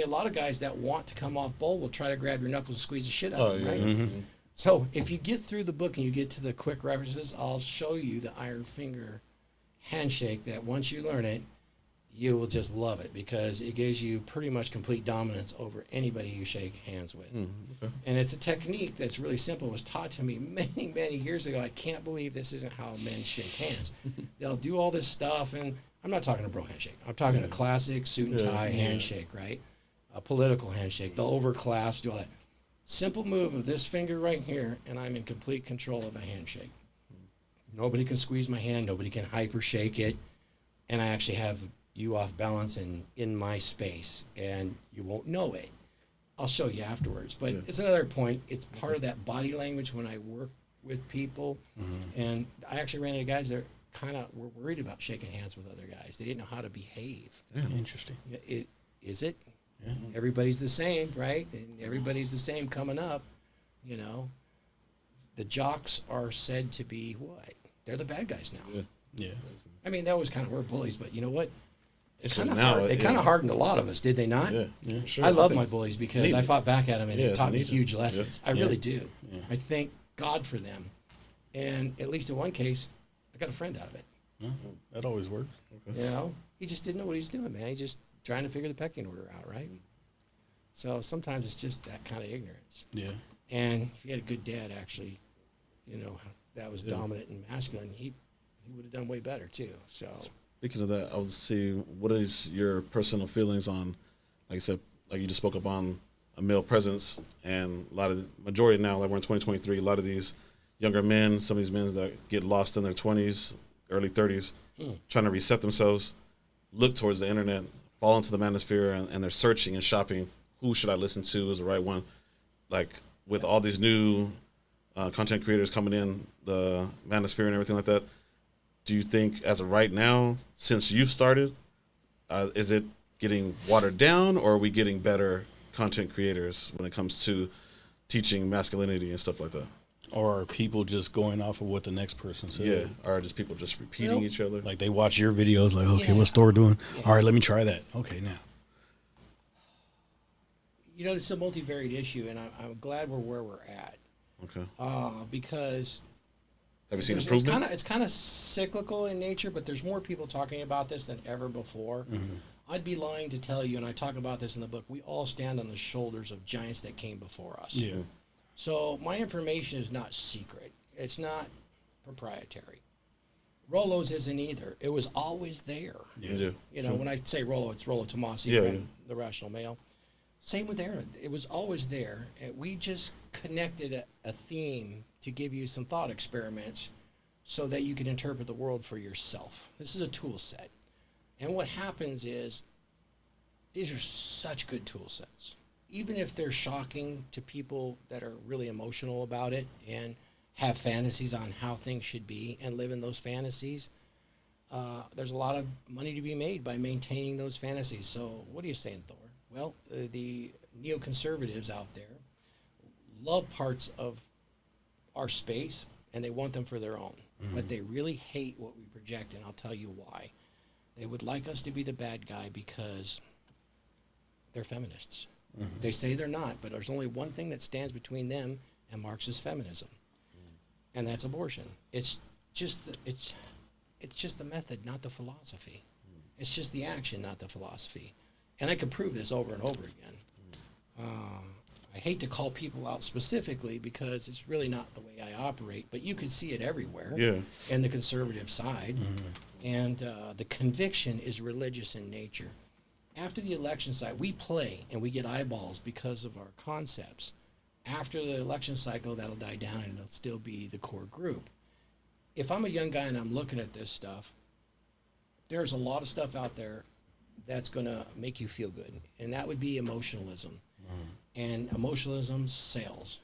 a lot of guys that want to come off bold will try to grab your knuckles and squeeze the shit out of them, right? Mm-hmm. So if you get through the book and you get to the quick references, I'll show you the iron finger handshake that once you learn it, you will just love it because it gives you pretty much complete dominance over anybody you shake hands with. Okay. And it's a technique that's really simple. It was taught to me many, many years ago. I can't believe this isn't how men shake hands. They'll do all this stuff, and I'm not talking a bro handshake. I'm talking a classic suit and tie handshake, right? A political handshake. They'll overclasp, do all that. Simple move of this finger right here, and I'm in complete control of a handshake. Nobody can squeeze my hand. Nobody can hyper shake it. And I actually have you off balance and in my space, and you won't know it. I'll show you afterwards. But it's another point. It's part of that body language when I work with people. And I actually ran into guys that kind of were worried about shaking hands with other guys. They didn't know how to behave. Interesting. Is it? Everybody's the same, right? And everybody's the same coming up, you know. The jocks are said to be what? They're the bad guys now. Yeah. I mean, they always kind of were bullies, but you know what? It's Kind just of now. they kind of hardened a lot of us, did they not? Yeah, sure. I love my bullies because I fought back at them and it it's taught me needed. huge lessons. I really do. Yeah. I thank God for them. And at least in one case, I got a friend out of it. That always works. You know, he just didn't know what he was doing, man. He's just trying to figure the pecking order out, right? So sometimes it's just that kind of ignorance. Yeah. And if you had a good dad, actually, you know, that was dominant and masculine, he would have done way better too. So Speaking of that, I was see what is your personal feelings on, like I said, like you just spoke up on a male presence, and a lot of the majority now, like we're in 2023, a lot of these younger men, some of these men that get lost in their 20s, early 30s, trying to reset themselves, look towards the internet, fall into the manosphere, and they're searching and shopping. Who should I listen to is the right one? Like with all these new content creators coming in, the manosphere and everything like that, do you think as of right now, since you've started, is it getting watered down, or are we getting better content creators when it comes to teaching masculinity and stuff like that? Or are people just going off of what the next person said? Yeah, or are just people just repeating each other? Like they watch your videos, like, okay, what's Thor doing? All right, let me try that. Okay, now. you know, it's a multivariate issue, and I'm glad we're where we're at. Okay. Because Have you seen improvement? It's kind of cyclical in nature, but there's more people talking about this than ever before. Mm-hmm. I'd be lying to tell you, and I talk about this in the book, we all stand on the shoulders of giants that came before us. Yeah. So my information is not secret. It's not proprietary. Rolo's isn't either. It was always there. Yeah. You know, when I say Rollo, it's Rollo Tomasi from The Rational Male. Same with Aaron. It was always there. And we just connected a theme to give you some thought experiments so that you can interpret the world for yourself. This is a tool set. And what happens is these are such good tool sets. Even if they're shocking to people that are really emotional about it and have fantasies on how things should be and live in those fantasies, there's a lot of money to be made by maintaining those fantasies. So what are you saying, Thor? Well, the neoconservatives out there love parts of our space and they want them for their own. Mm-hmm. But they really hate what we project, and I'll tell you why. They would like us to be the bad guy because they're feminists. Mm-hmm. They say they're not, but there's only one thing that stands between them and Marxist feminism, and that's abortion. It's just the method, not the philosophy. It's just the action, not the philosophy. And I could prove this over and over again. I hate to call people out specifically because it's really not the way I operate, but you can see it everywhere in the conservative side. Mm-hmm. And the conviction is religious in nature. After the election side, we play and we get eyeballs because of our concepts. After the election cycle, that'll die down and it'll still be the core group. If I'm a young guy and I'm looking at this stuff, there's a lot of stuff out there that's going to make you feel good, and that would be emotionalism. Mm. And emotionalism sells.